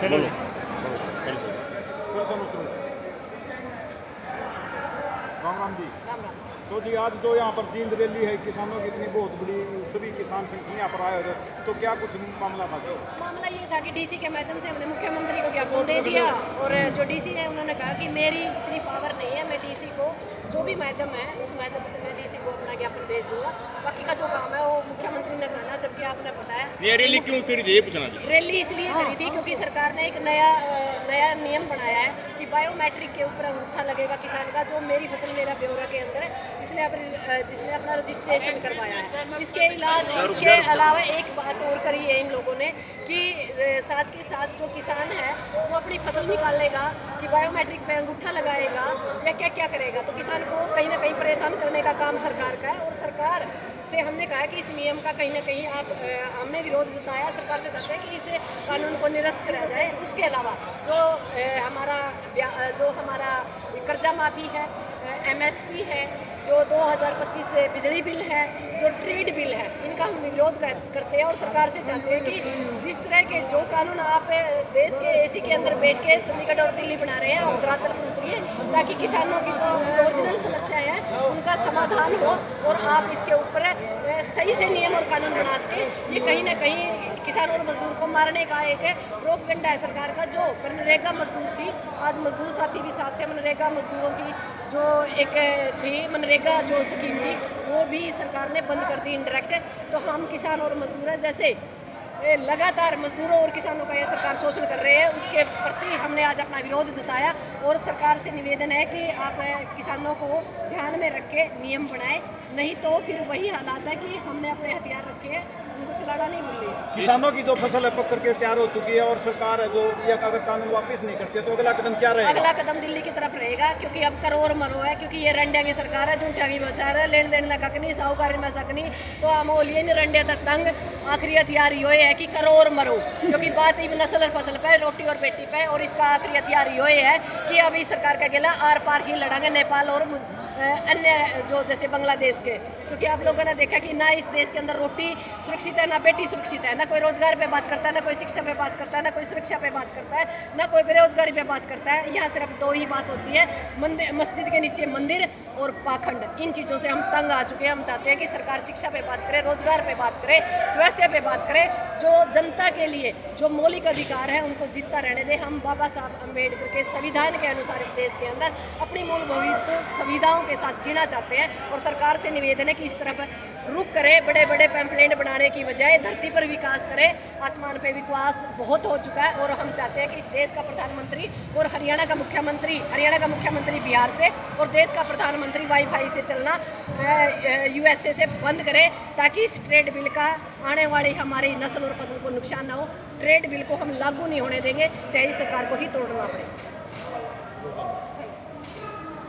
बोलो। राम राम जी। राम राम। तो जी आज जो यहाँ पर जींद रैली है किसानों की इतनी बहुत बड़ी, सभी किसान संगठन यहाँ पर आए हुए थे, तो क्या कुछ मामला था? मामला ये था कि डीसी के माध्यम से हमने मुख्यमंत्री को ज्ञापन दे दिया और जो डीसी है उन्होंने कहा कि मेरी इतनी पावर नहीं है, मैं डीसी को जो भी माध्यम है उस माध्यम से मैं डीसी को अपना ज्ञापन भेज दूंगा। बाकी का जो काम है वो मुख्यमंत्री ने करना, जबकि आपने बताया ये रैली क्यों करी थी ये पूछना जी। रैली इसलिए करी थी क्योंकि सरकार ने एक नया नियम बनाया है कि बायोमेट्रिक के ऊपर अंगूठा लगेगा किसान का, जो मेरी फसल मेरा ब्यौरा के अंदर है, जिसने अपना रजिस्ट्रेशन करवाया है। इसके अलावा एक बात और करी है इन लोगों ने कि साथ के साथ जो किसान है वो अपनी फसल निकालेगा कि बायोमेट्रिक पे अंगूठा लगाएगा या क्या क्या करेगा, तो किसान को कहीं ना कहीं परेशान करने का काम सरकार का है। और सरकार से हमने कहा कि इस नियम का कहीं ना कहीं हमने विरोध जताया, सरकार से चाहते हैं कि इस कानून को निरस्त करा जाए। उसके अलावा जो हमारा कर्जा माफी है, MSP है, जो 2025 से बिजली बिल है, जो ट्रेड बिल है, इनका हम विरोध करते हैं और सरकार से चाहते हैं कि जिस तरह के जो कानून आप देश के AC के अंदर बैठ के चंडीगढ़ और दिल्ली बना रहे हैं और धरातल पर उतरिए, ताकि किसानों की जो ओरिजिनल समस्याएं हैं उनका समाधान हो और आप इसके ऊपर सही से नियम और कानून बना सके। ये कहीं ना कहीं किसान और मजदूर को मारने का एक प्रोपगेंडा है सरकार का। जो मनरेगा मजदूर थी, आज मजदूर साथी भी साथ थे, मनरेगा मजदूरों की जो एक थी मनरेगा जो स्कीम थी वो भी सरकार ने बंद कर दी इनडायरेक्ट। तो हम किसान और मजदूर हैं, जैसे लगातार मजदूरों और किसानों का ये सरकार शोषण कर रहे हैं, उसके प्रति हमने आज अपना विरोध जताया और सरकार से निवेदन है कि आप किसानों को ध्यान में रख के नियम बनाएं, नहीं तो फिर वही हालात है कि हमने अपने हथियार रखे हैं, उनको चलाना नहीं मिल रही। किसानों की जो फसल है पक करके तैयार हो चुकी है और सरकार है जो ये अगर कानून वापस नहीं करती तो अगला कदम क्या रहेगा? अगला कदम दिल्ली की तरफ रहेगा, क्योंकि अब करो और मरो है, क्योंकि ये रंडिया की सरकार है, झूठा की बचार है, लेन देन लगा नहीं, साहूकार में सकनी, तो हम बोलिए नहीं रंडिया तक तंग। आखिरी हथियार ये है कि करो और मरो, क्योंकि बात ही नस्ल और फसल पे, रोटी और बेटी पे, और इसका आखिरी हथियार ये है कि अभी सरकार का गिला आर पार ही लड़ांगे नेपाल और अन्य जो जैसे बांग्लादेश के, क्योंकि आप लोगों ने देखा कि ना इस देश के अंदर रोटी सुरक्षित है, ना बेटी सुरक्षित है, ना कोई रोजगार पे बात करता है, ना कोई शिक्षा पे बात करता है, ना कोई सुरक्षा पे बात करता है, ना कोई बेरोजगारी पे बात करता है। यहाँ सिर्फ दो ही बात होती है, मस्जिद के नीचे मंदिर और पाखंड। इन चीज़ों से हम तंग आ चुके हैं। हम चाहते हैं कि सरकार शिक्षा पे बात करे, रोजगार पे बात करे, स्वास्थ्य पे बात करे, जो जनता के लिए जो मौलिक अधिकार है उनको जीता रहने दे। हम बाबा साहब अम्बेडकर के संविधान के अनुसार इस देश के अंदर अपनी मूलभूत सुविधाओं के साथ जीना चाहते हैं और सरकार से निवेदन है कि इस तरफ रुक करे, बड़े बड़े पैम्पलेट बनाने की बजाय धरती पर विकास करे। आसमान पे विकास बहुत हो चुका है और हम चाहते हैं कि इस देश का प्रधानमंत्री और हरियाणा का मुख्यमंत्री बिहार से और देश का प्रधानमंत्री वाईफाई से चलना USA से बंद करे, ताकि इस ट्रेड बिल का आने वाली हमारी नस्ल और फसल को नुकसान ना हो। ट्रेड बिल को हम लागू नहीं होने देंगे, चाहे इस सरकार को ही तोड़ना पड़े।